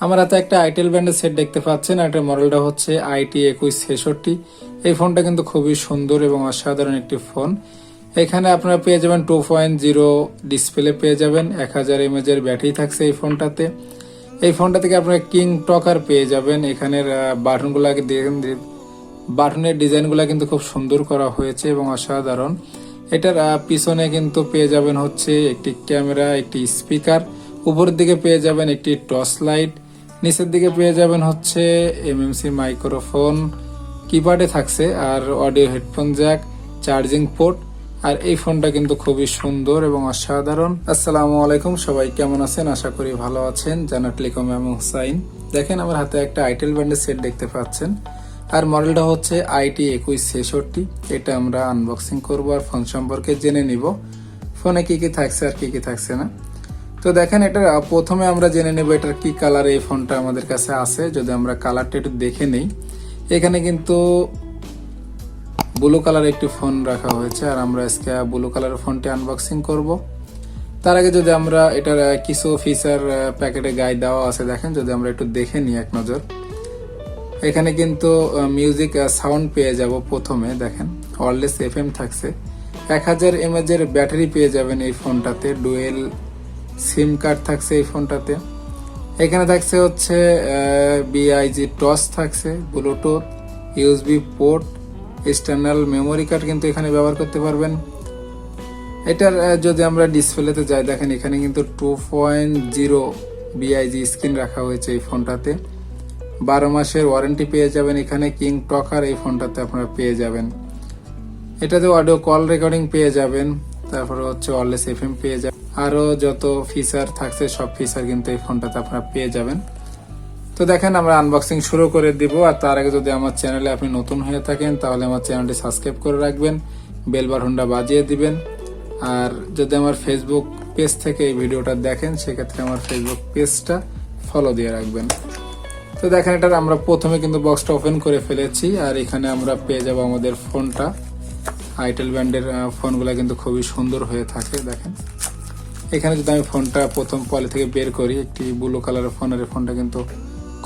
আমার হাতে একটা আইটেল ব্র্যান্ডের সেট দেখতে পাচ্ছেন। এটার মডেলটা হচ্ছে IT2166। এই ফোনটা কিন্তু খুবই সুন্দর এবং অসাধারণ একটি ফোন। এখানে আপনারা পেয়ে যাবেন 2.0 ডিসপ্লে পেয়ে যাবেন, 1000 mAh এর ব্যাটারি থাকছে এই ফোনটাতে। এই ফোনটা থেকে আপনারা কিং টকার পেয়ে যাবেন। এখানের বাটনগুলোকে দেখেন, বাটনের ডিজাইনগুলো কিন্তু খুব সুন্দর করা হয়েছে এবং অসাধারণ। এটার পিছনে কিন্তু পেয়ে যাবেন হচ্ছে একটি ক্যামেরা, একটি স্পিকার, উপরের দিকে পেয়ে যাবেন একটি টর্চ লাইট, নিচের দিকে পেয়ে যাবেন হচ্ছে এমএমসি মাইক্রোফোন, কিপ্যাডে থাকছে আর audio headphone jack, charging port. আর এই ফোনটা কিন্তু খুবই সুন্দর এবং অসাধারণ। আসসালামু আলাইকুম, সবাই কেমন আছেন? আশা করি ভালো আছেন। জান্নাত টেলিকম আমি হুসাইন। দেখেন আমার হাতে একটা আইটেল ব্র্যান্ডের সেট দেখতে পাচ্ছেন, আর মডেলটা হচ্ছে IT2166। এটা আমরা আনবক্সিং করব আর ফোন সম্পর্কে জেনে নিব, ফোনে কি কি থাকছে আর কি কি থাকছে না। তো দেখেন, এটা প্রথমে আমরা জেনে নেব এটার কি কালার এই ফোনটা আমাদের কাছে আছে। যদি আমরা কালারটা একটু দেখে নেই, এখানে কিন্তু ব্লু কালার একটি ফোন রাখা হয়েছে, আর আমরা আজকে ব্লু কালারের ফোনটি আনবক্সিং করব। তার আগে যদি আমরা এটার কিছু ফিচার প্যাকেটে গায়ে দেওয়া আছে, দেখেন যদি আমরা একটু দেখে নিই এক নজর। এখানে কিন্তু মিউজিক সাউন্ড পেয়ে যাব। প্রথমে দেখেন ওয়্যারলেস FM থাকছে, 1000 mAh এর ব্যাটারি পেয়ে যাবেন এই ফোনটাতে, ডুয়েল সিম কার্ড থাকছে এই ফোনটাতে। এখানে থাকছে হচ্ছে BIG টস থাকছে, Bluetooth, USB port, external memory card কিন্তু এখানে ব্যবহার করতে পারবেন। এটার যদি আমরা ডিসপ্লেতে যাই, দেখেন এখানে কিন্তু 2.0 BIG স্ক্রিন রাখা হয়েছে এই ফোনটাতে। 12 মাসের ওয়ারেন্টি পেয়ে যাবেন এখানে। কিং টকার এই ফোনটাতে আপনারা পেয়ে যাবেন। এটাতে অডিও কল রেকর্ডিং পেয়ে যাবেন, তারপরে হচ্ছে ওয়্যারলেস FM পেয়ে যাবেন। আরো যত ফিচার থাকছে সব ফিচার কিন্তু এই ফোনটাতে আপনারা পেয়ে যাবেন। তো দেখেন আমরা আনবক্সিং শুরু করে দিব। আর তার আগে যদি আমার চ্যানেলে আপনি নতুন হয়ে থাকেন, তাহলে আমার চ্যানেলটি সাবস্ক্রাইব করে রাখবেন, বেল বাটনটা বাজিয়ে দিবেন। আর যদি আমার ফেসবুক পেজ থেকে এই ভিডিওটা দেখেন, সেক্ষেত্রে আমার ফেসবুক পেজটা ফলো দিয়ে রাখবেন। তো দেখেন, এটা আমরা প্রথমে কিন্তু বক্সটা ওপেন করে ফেলেছি, আর এখানে আমরা পেয়ে যাব আমাদের ফোনটা। আইটেল ব্র্যান্ডের ফোনগুলো কিন্তু খুবই সুন্দর হয়ে থাকে। দেখেন এখানে যদি আমি ফোনটা প্রথম পলি থেকে বের করি, একটি ব্লু কালারের ফোনের ফোনটা কিন্তু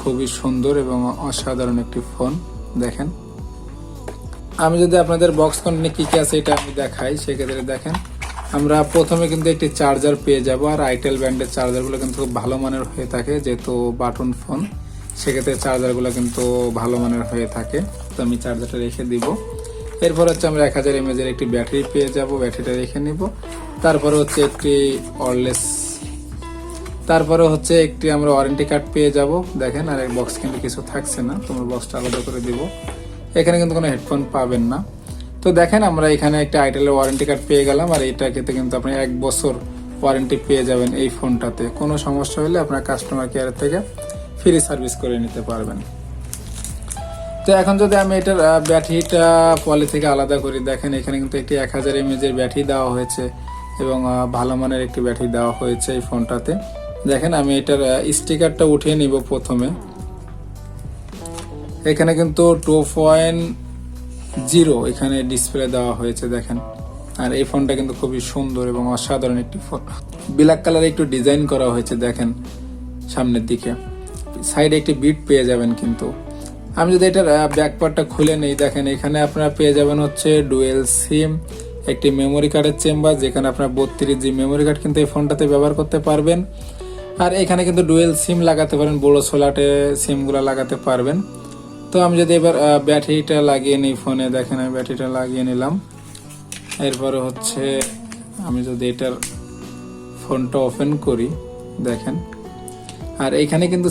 খুবই সুন্দর এবং অসাধারণ একটি ফোন। দেখেন আমি যদি আপনাদের বক্স কন্টেন্টে কি কি আছে এটা আমি দেখাই, সেক্ষেত্রে দেখেন আমরা প্রথমে কিন্তু একটি চার্জার পেয়ে যাব। আর আইটেল ব্র্যান্ডের চার্জারগুলো কিন্তু খুব ভালো মানের হয়ে থাকে, যেহেতু বাটন ফোন, সেক্ষেত্রে চার্জারগুলো কিন্তু ভালো মানের হয়ে থাকে। তো আমি চার্জারটা রেখে দিব। এরপর হচ্ছে আমরা 1000 mAh এর একটি ব্যাটারি পেয়ে যাব, ব্যাটারিটা রেখে নিব। তারপরে হচ্ছে একটি ওয়্যারলেস, তারপরে হচ্ছে একটি আমরা ওয়ারেন্টি কার্ড পেয়ে যাব। দেখেন আর এই বক্স কিন্তু কিছু থাকছে না, তোমরা বক্সটা আলাদা করে দিব। এখানে কিন্তু কোনো হেডফোন পাবেন না। তো দেখেন আমরা এখানে একটা আইটেলের ওয়ারেন্টি কার্ড পেয়ে গেলাম, আর এইটাকে কিন্তু আপনি 1 বছর ওয়ারেন্টি পেয়ে যাবেন এই ফোনটাতে। কোনো সমস্যা হলে আপনার কাস্টমার কেয়ার থেকে ফ্রি সার্ভিস করে নিতে পারবেন। তো এখন যদি আমি এটার ব্যাটারিটা পলি থেকে আলাদা করি, দেখেন এখানে কিন্তু একটি 1000 mAh এর ব্যাটারি দেওয়া হয়েছে এবং ভালো মানের একটি ব্যাটারি দেওয়া হয়েছে এই ফোনটাতে। দেখেন আমি এটার স্টিকারটা উঠিয়ে নিব প্রথমে। এখানে কিন্তু 2.0 এখানে ডিসপ্লে দেওয়া হয়েছে দেখেন। আর এই ফোনটা কিন্তু খুবই সুন্দর এবং অসাধারণ একটি ফোন। ব্ল্যাক কালারে একটু ডিজাইন করা হয়েছে দেখেন সামনের দিকে, সাইডে একটি বিট পেয়ে যাবেন। কিন্তু আমি যদি এটার ব্যাকপার্টটা খুলে নেই, দেখেন এখানে আপনারা পেয়ে যাবেন হচ্ছে ডুয়েল সিম, একটি মেমোরি কার্ডের চেম্বার, যেখানে আপনার 32GB মেমোরি কার্ড কিন্তু এই ফোনটাতে ব্যবহার করতে পারবেন। আর এখানে কিন্তু ডুয়েল সিম লাগাতে পারেন, বড় সোলাটে সিমগুলো লাগাতে পারবেন। তো আমি যদি এবার ব্যাটারিটা লাগিয়ে নিই ফোনে, দেখেন আমি ব্যাটারিটা লাগিয়ে নিলাম। এরপরে হচ্ছে আমি যদি এটার ফোনটা ওপেন করি, দেখেন আর এখানে কিন্তু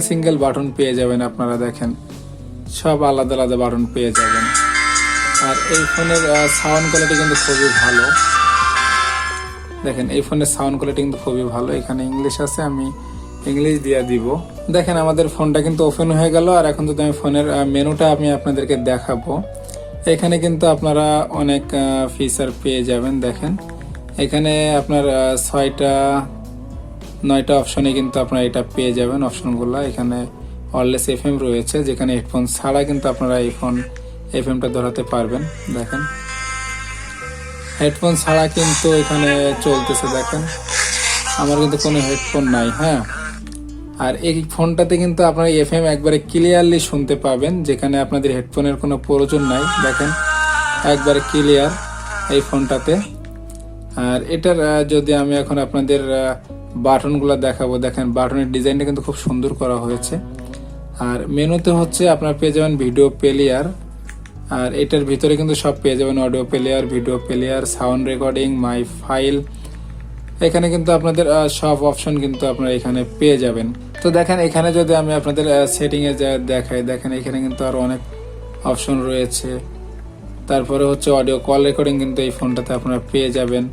সিঙ্গেল বাটন পেয়ে যাবেন আপনারা। দেখেন সব আলাদা আলাদা বাটন পেয়ে যাবেন। আর এই ফোনের সাউন্ড কোয়ালিটি কিন্তু খুবই ভালো। দেখেন এই ফোনের সাউন্ড কোয়ালিটি কিন্তু খুবই ভালো। এখানে ইংলিশ আছে, আমি ইংলিশ দিয়ে দিব। দেখেন আমাদের ফোনটা কিন্তু ওপেন হয়ে গেল। আর এখন যদি আমি ফোনের মেনুটা আমি আপনাদেরকে দেখাবো, এখানে কিন্তু আপনারা অনেক ফিচার পেয়ে যাবেন। দেখেন এখানে আপনার 6-9টা অপশনে কিন্তু আপনারা এটা পেয়ে যাবেন অপশনগুলো। এখানে ওয়্যারলেস FM রয়েছে, যেখানে হেডফোন ছাড়া কিন্তু আপনারা এই ফোন FMটা ধরাতে পারবেন। দেখেন হেডফোন ছাড়া কিন্তু এখানে চলতেছে। দেখেন আমার কিন্তু কোনো হেডফোন নাই। হ্যাঁ, আর এই ফোনটাতে কিন্তু আপনারা এফএম একবারে ক্লিয়ারলি শুনতে পাবেন, যেখানে আপনাদের হেডফোনের কোনো প্রয়োজন নাই। দেখেন একবারে ক্লিয়ার এই ফোনটাতে। আর এটার যদি আমি এখন আপনাদের বাটনগুলো দেখাবো, দেখেন বাটনের ডিজাইনটা কিন্তু খুব সুন্দর করা হয়েছে। আর মেনুতে হচ্ছে আপনারা পেয়ে যাবেন ভিডিও প্লেয়ার, আর এটার ভিতরে কিন্তু সব পেয়ে যাবেন, audio player, video player, sound recording, মাই ফাইল। এখানে কিন্তু আপনাদের সব অপশন কিন্তু আপনারা এখানে পেয়ে যাবেন। তো দেখেন এখানে যদি আমি আপনাদের সেটিংয়ে যা দেখাই, দেখেন এখানে কিন্তু আরো অনেক অপশন রয়েছে। তারপরে হচ্ছে অডিও কল রেকর্ডিং কিন্তু এই ফোনটাতে আপনারা পেয়ে যাবেন।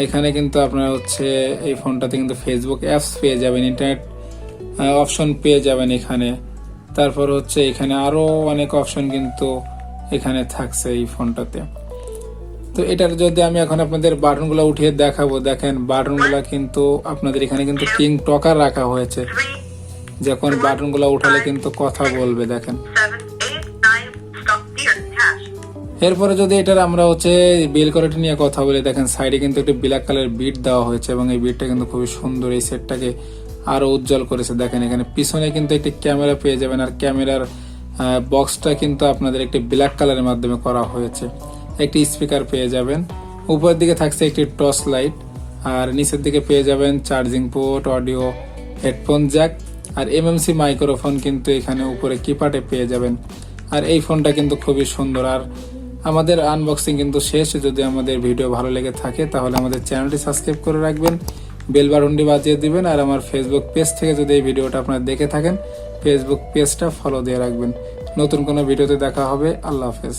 এখানে কিন্তু আপনারা হচ্ছে এই ফোনটাতে কিন্তু ফেসবুক অ্যাপস পেয়ে যাবেন, ইন্টারনেট অপশন পেয়ে যাবেন এখানে। তারপর হচ্ছে এখানে আরো অনেক অপশন কিন্তু এখানে থাকছে এই ফোনটাতে। তো এটার যদি আমি এখন আপনাদের বাটনগুলো উঠিয়ে দেখাবো, দেখেন বাটনগুলো কিন্তু আপনাদের এখানে কিন্তু কিং টকার রাখা হয়েছে, যখন বাটনগুলো উঠালে কিন্তু কথা বলবে। দেখেন এরপরে যদি এটার আমরা হচ্ছে বিল কোয়ালিটি নিয়ে কথা বলি, দেখেন সাইডে কিন্তু একটি ব্ল্যাক কালার বিট দেওয়া হয়েছে এবং এই বিটটা কিন্তু খুবই সুন্দর, এই সেটটাকে আরো উজ্জ্বল করেছে। দেখেন এখানে পিছনে কিন্তু একটি ক্যামেরা পেয়ে যাবেন, আর ক্যামেরার বক্সটা কিন্তু আপনাদের একটি ব্ল্যাক কালারের মাধ্যমে করা হয়েছে। একটি স্পিকার পেয়ে যাবেন, উপরের দিকে থাকছে একটি টর্চ লাইট, আর নিচের দিকে পেয়ে যাবেন charging port, audio, headphone jack, আর এমএমসি মাইক্রোফোন কিন্তু এখানে উপরে কিপ্যাডে পেয়ে যাবেন। আর এই ফোনটা কিন্তু খুবই সুন্দর। আর আমাদের আনবক্সিং কিন্তু শেষ। যদি আমাদের ভিডিও ভালো লেগে থাকে তাহলে আমাদের চ্যানেলটি সাবস্ক্রাইব করে রাখবেন, বেল বাটনটি বাজিয়ে দিবেন, আর আমার ফেসবুক পেজ থেকে যদি এই ভিডিওটা আপনারা দেখে থাকেন ফেসবুক পেজটা ফলো দিয়ে রাখবেন। নতুন কোনো ভিডিওতে দেখা হবে। আল্লাহ হাফেজ।